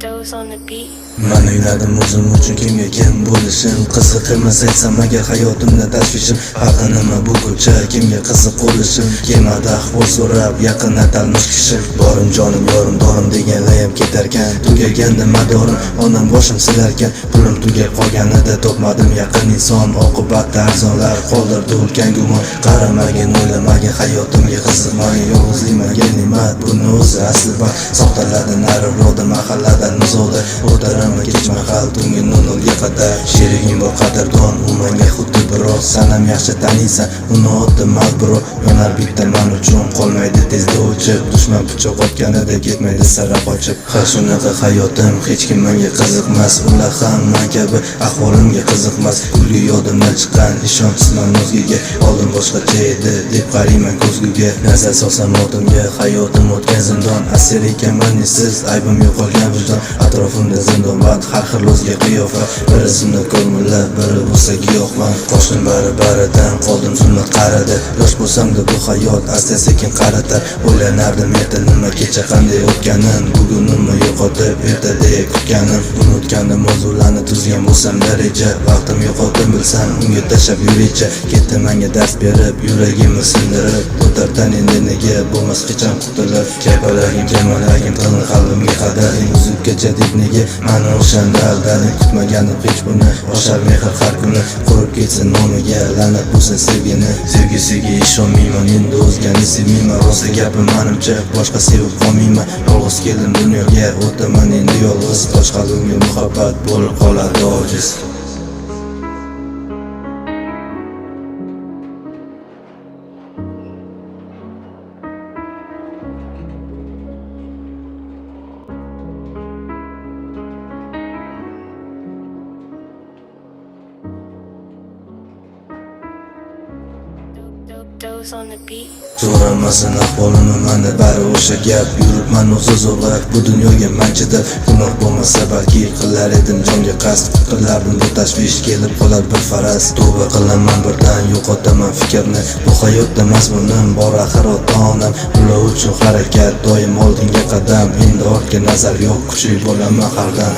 Dose on the beat. Man o'yladim o'zim uchun kimga kim bo'lishim. Qiziq emas aytsam agar hayotimda tashvishim. Haqi nima bu ko'cha kimga qiziq bo'lishim. Kemada ahvol so'rab yaqin atalmish kishim. Borim jonim yorim dorim deganlayam ketarkan. Tugaganda madorim onam boshim silarkan. Pulim tugab qolganida topmadim yaqin inson. Oqibatda arzonlar qoldirdi ulkan gumon. Qaramagin o'ylamagin hayotimga qiziqmay. Yolg'izlikman ne'mat buni o'zi asli bor. Soxtalardan nariroqda mahalladan nizoda o'taraman kech mahal tungi 00ga qadar. Sherigim bor qadrdon u menga xuddi birov. Sanam yaxshi taniysan uni otdi malbro. Yonar bitta men uchun qolmaydi tezda o'chib. Dushman pichoq otganida ketmaydi sara qochib. Ha shunaqa hayotim hech kim menga qiziqmas. Ular ham men kabi ahvolimga qiziqmas. Kulgi yodimdan chiqqan ishonchsizman o'zgaga. Oldin boshqacha edi deb qarayman ko'zguga. Nazar solsam ortimga hayotim o'tgan zindon. Asir ekanman siz aybim yo'qolgan vijdon. Atrofimda zindonband har xil o'zga qiyofa. Biri sunnat ko'rmulla biri bo'lsa giyohman. Qo'shnim bari-baridan qoldim zulmat qarada. Yosh bo'lsam-da bu hayot asta sekin qaratar. O'ylanardim erta nima kecha qanday o'tganin. Bugunimni yo'qotib ertadek kutganim. Unutgandim mavzularni tuzgan bo'lsam reja. Vaqtim yo'qotdim bilsam unga tashlab yuraycha. Ketdi menga dars berib yuragimni sindirib. O'tardan endi nega bo'lmas qachon qutulib. Kapalagim jamalagim qilin qalbimga qadaring. Uzukkacha deb nega mani o'shanda aldaling. Kutmaganim hech buni oshar mehr har kuni. Qurib ketsin nomiga la'nat bo'lsin sevgini. Sevgisiga ishonmayman endi o'zgani sevmayman. Rosa gapim menimcha boshqa sevib qolmayman. Yolg'iz keldim dunyoga o'taman endi yolg'iz. Tosh qalbimga muhabbat bo'lib qoladi ojiz. Dose on the beat. So'ramasin ahvolimni manda bari o'sha gap. Yuribman o'zi zo'rlab bu dunyoga manchida. Gunoh bo'lmasa balki qilar edim jonga qasd. Qilardim bu tashvish kelib qolar bir faraz. Tavba qilaman birdan yo'qotaman fikrni. Bu hayotda mazmunim bor axir ota-onam. Ular uchun harakat doim oldinga qadam. Endi ortga nazar yo'q kuchli bo'laman har dam.